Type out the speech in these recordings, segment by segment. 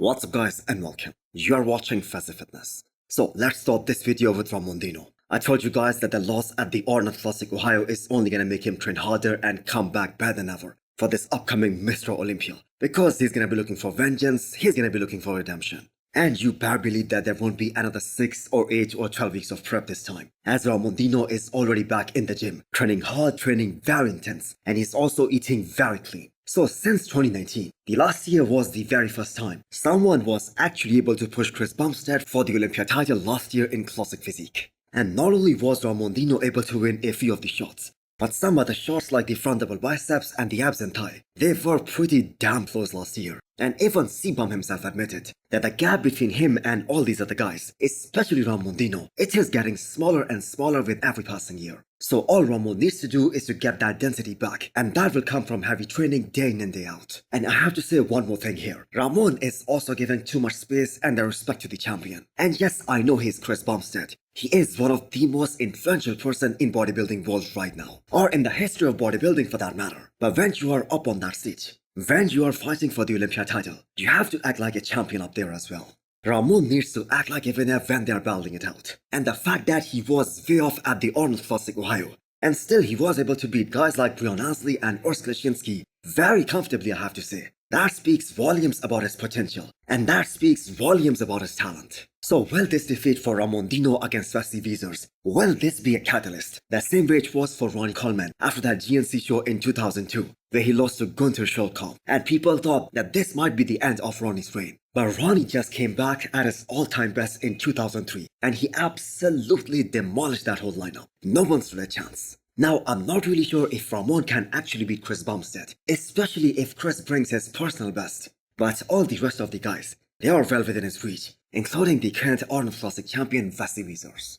What's up guys and welcome. You are watching Fazi Fitness. So let's start this video with Ramon Dino. I told you guys that the loss at the Arnold Classic Ohio is only gonna make him train harder and come back better than ever for this upcoming Mr Olympia. Because he's gonna be looking for vengeance, he's gonna be looking for redemption. And you better believe that there won't be another 6 or 8 or 12 weeks of prep this time, as Ramon Dino is already back in the gym, training hard, training very intense, and he's also eating very clean. So since 2019, the last year was the very first time someone was actually able to push Chris Bumstead for the Olympia title last year in Classic Physique. And not only was Ramon Dino able to win a few of the shots, but some other shots like the front double biceps and the abs and thigh, they were pretty damn close last year. And even C-Bum himself admitted that the gap between him and all these other guys, especially Ramon Dino, it is getting smaller and smaller with every passing year. So all Ramon needs to do is to get that density back, and that will come from heavy training day in and day out. And I have to say one more thing here. Ramon is also giving too much space and the respect to the champion. And yes, I know he's Chris Bumstead. He is one of the most influential person in bodybuilding world right now, or in the history of bodybuilding for that matter. But when you are up on that stage, when you are fighting for the Olympia title, you have to act like a champion up there as well. Ramon needs to act like a winner when they are battling it out. And the fact that he was way off at the Arnold Classic Ohio, and still he was able to beat guys like Brian Ansley and Urs Klischinski very comfortably, I have to say. That speaks volumes about his potential, and that speaks volumes about his talent. So will this defeat for Ramon Dino against Fazi Weezers, will this be a catalyst, the same way it was for Ronnie Coleman after that GNC show in 2002, where he lost to Gunther Schulkopf, and people thought that this might be the end of Ronnie's reign. But Ronnie just came back at his all-time best in 2003, and he absolutely demolished that whole lineup. No one stood a chance. Now, I'm not really sure if Ramon can actually beat Chris Bumstead, especially if Chris brings his personal best. But all the rest of the guys, they are well within his reach, including the current Arnold Classic champion Fazi Weezers.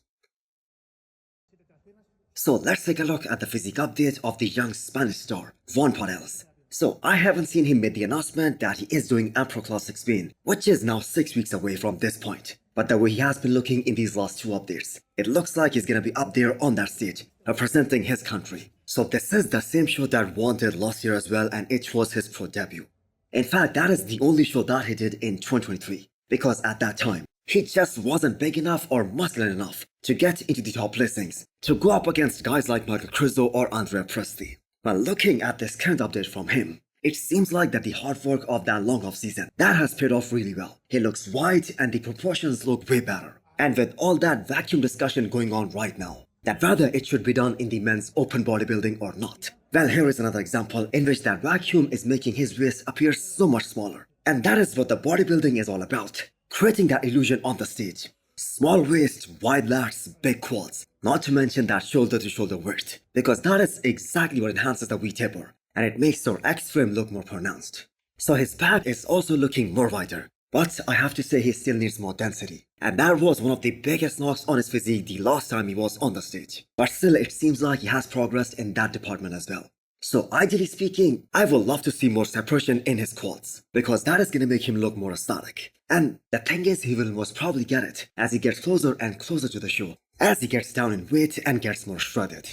So let's take a look at the physique update of the young Spanish star, Jona Pradells. So I haven't seen him make the announcement that he is doing Empro Classic Spain, which is now 6 weeks away from this point. But the way he has been looking in these last 2 updates, it looks like he's gonna be up there on that stage, representing his country. So this is the same show that Juan did last year as well, and it was his pro debut. In fact, that is the only show that he did in 2023, because at that time, he just wasn't big enough or muscular enough to get into the top listings, to go up against guys like Michael Crizo or Andrea Presti. But looking at this current update from him, it seems like that the hard work of that long off season, that has paid off really well. He looks wide and the proportions look way better. And with all that vacuum discussion going on right now, that whether it should be done in the men's open bodybuilding or not. Well, here is another example in which that vacuum is making his waist appear so much smaller. And that is what the bodybuilding is all about. Creating that illusion on the stage. Small waist, wide lats, big quads. Not to mention that shoulder to shoulder width. Because that is exactly what enhances the V-taper. And it makes your X-frame look more pronounced. So his back is also looking more wider. But I have to say he still needs more density. And that was one of the biggest knocks on his physique the last time he was on the stage. But still, it seems like he has progressed in that department as well. So ideally speaking, I would love to see more separation in his quads, because that is going to make him look more aesthetic. And the thing is, he will most probably get it as he gets closer and closer to the show, as he gets down in weight and gets more shredded.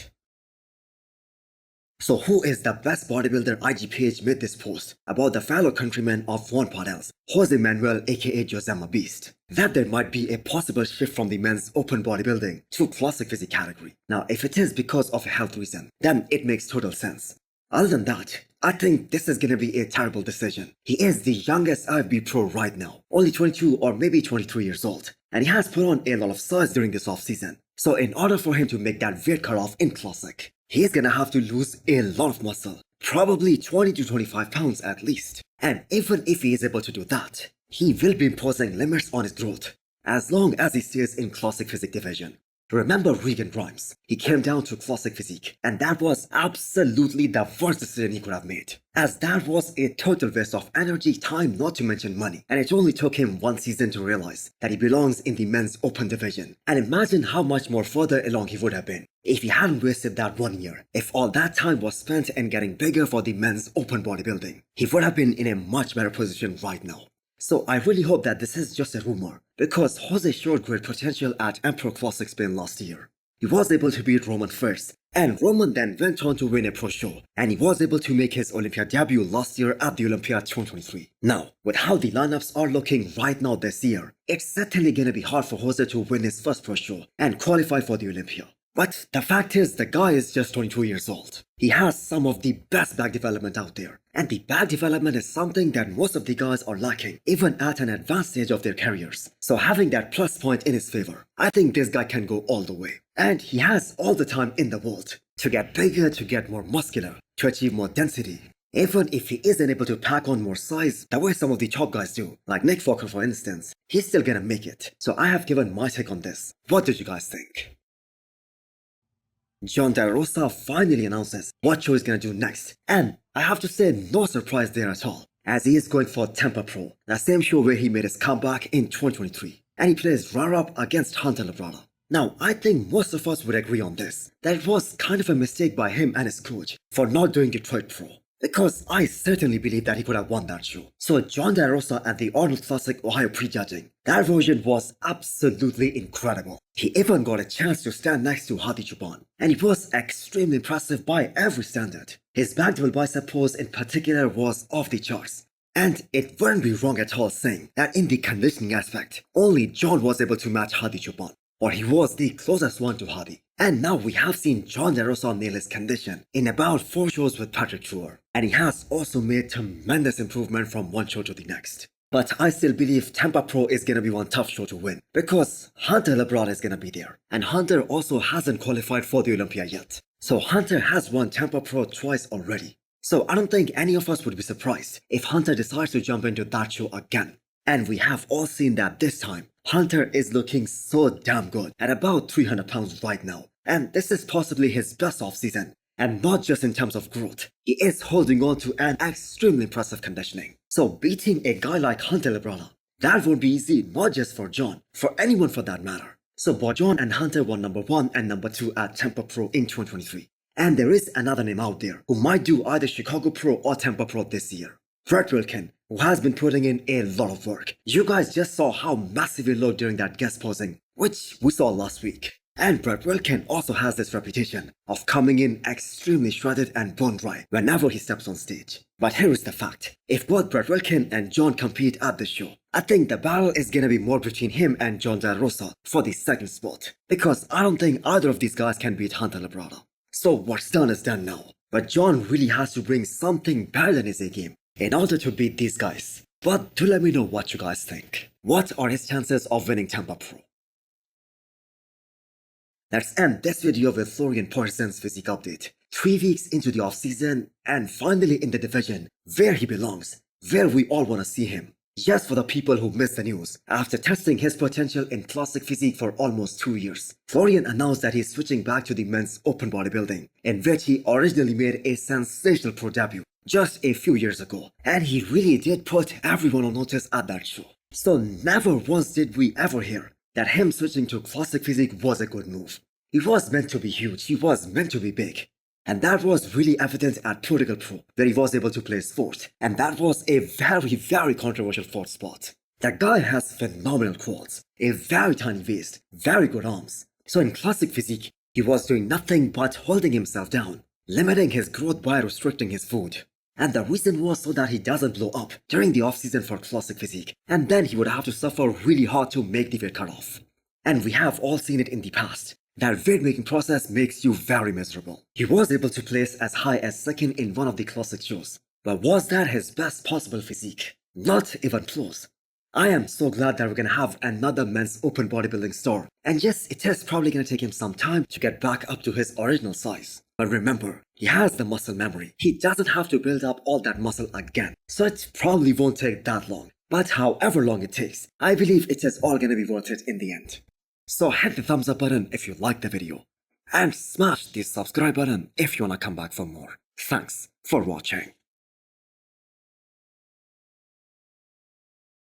So who is the best bodybuilder IG page made this post about the fellow countryman of Jona Pradells, Jose Manuel aka Josema Beast, that there might be a possible shift from the men's open bodybuilding to Classic Physique category. Now if it is because of a health reason, then it makes total sense. Other than that, I think this is gonna be a terrible decision. He is the youngest IFB pro right now, only 22 or maybe 23 years old, and he has put on a lot of size during this off season. So in order for him to make that weight cutoff in Classic, he's gonna have to lose a lot of muscle, probably 20 to 25 pounds at least. And even if he is able to do that, he will be imposing limits on his growth, as long as he stays in Classic Physique division. Remember Regan Grimes? He came down to Classic Physique, and that was absolutely the worst decision he could have made, as that was a total waste of energy, time, not to mention money. And it only took him 1 season to realize that he belongs in the men's open division. And imagine how much more further along he would have been if he hadn't wasted that 1 year. If all that time was spent in getting bigger for the men's open bodybuilding, he would have been in a much better position right now. So I really hope that this is just a rumor, because Jose showed great potential at Empro Classic Spain last year. He was able to beat Roman first, and Roman then went on to win a pro show, and he was able to make his Olympia debut last year at the Olympia 2023. Now, with how the lineups are looking right now this year, it's certainly gonna be hard for Jose to win his first pro show and qualify for the Olympia. But the fact is, the guy is just 22 years old. He has some of the best back development out there. And the back development is something that most of the guys are lacking, even at an advanced stage of their careers. So having that plus point in his favor, I think this guy can go all the way. And he has all the time in the world to get bigger, to get more muscular, to achieve more density. Even if he isn't able to pack on more size the way some of the top guys do, like Nick Walker for instance, he's still gonna make it. So I have given my take on this. What did you guys think? Jona Rosa finally announces what show he's gonna do next, and I have to say no surprise there at all, as he is going for Tampa Pro, the same show where he made his comeback in 2023, and he plays runner-up against Hunter Labrada. Now, I think most of us would agree on this, that it was kind of a mistake by him and his coach for not doing Detroit Pro, because I certainly believe that he could have won that show. So Jona Rosa at the Arnold Classic Ohio prejudging, that version was absolutely incredible. He even got a chance to stand next to Hadi Choopan, and he was extremely impressive by every standard. His back double bicep pose in particular was off the charts. And it wouldn't be wrong at all saying that in the conditioning aspect, only Jon was able to match Hadi Choopan, or he was the closest one to Hadi. And now we have seen Jona Rosa nail his condition in about 4 shows with Patrick Truer, and he has also made tremendous improvement from one show to the next. But I still believe Tampa Pro is gonna be one tough show to win, because Hunter Labrada is gonna be there, and Hunter also hasn't qualified for the Olympia yet. So Hunter has won Tampa Pro twice already. So I don't think any of us would be surprised if Hunter decides to jump into that show again. And we have all seen that this time, Hunter is looking so damn good at about 300 pounds right now. And this is possibly his best off-season. And not just in terms of growth, he is holding on to an extremely impressive conditioning. So beating a guy like Hunter Labrada, that won't be easy, not just for Jon, for anyone for that matter. So both Jon and Hunter were number 1 and number 2 at Tampa Pro in 2023. And there is another name out there who might do either Chicago Pro or Tampa Pro this year. Brett Wilkin, who has been putting in a lot of work. You guys just saw how massive he looked during that guest posing, which we saw last week. And Brett Wilkin also has this reputation of coming in extremely shredded and bone dry whenever he steps on stage. But here is the fact, if both Brett Wilkin and Jon compete at this show, I think the battle is gonna be more between him and Jona Rosa for the second spot, because I don't think either of these guys can beat Hunter Labrada. So what's done is done now, but Jon really has to bring something better than his A game in order to beat these guys. But do let me know what you guys think. What are his chances of winning Tampa Pro? Let's end this video with Florian Poon's physique update. 3 weeks into the off-season, and finally in the division where he belongs, where we all want to see him. Yes, for the people who missed the news, after testing his potential in Classic Physique for almost 2 years, Florian announced that he's switching back to the men's open bodybuilding, in which he originally made a sensational pro debut just a few years ago, and he really did put everyone on notice at that show. So never once did we ever hear that him switching to Classic Physique was a good move. He was meant to be huge, he was meant to be big. And that was really evident at Protocol Pro, where he was able to place 4th, and that was a very controversial 4th spot. The guy has phenomenal quads, a very tiny waist, very good arms. So in Classic Physique, he was doing nothing but holding himself down, limiting his growth by restricting his food. And the reason was so that he doesn't blow up during the off-season for Classic Physique, and then he would have to suffer really hard to make the weight cutoff. And we have all seen it in the past. That weight making process makes you very miserable. He was able to place as high as 2nd in one of the classic shows, but was that his best possible physique? Not even close. I am so glad that we're gonna have another men's open bodybuilding store, and yes, it is probably gonna take him some time to get back up to his original size. But remember, he has the muscle memory. He doesn't have to build up all that muscle again, so it probably won't take that long. But however long it takes, I believe it is all gonna be worth it in the end. So hit the thumbs up button if you liked the video, and smash the subscribe button if you wanna come back for more. Thanks for watching.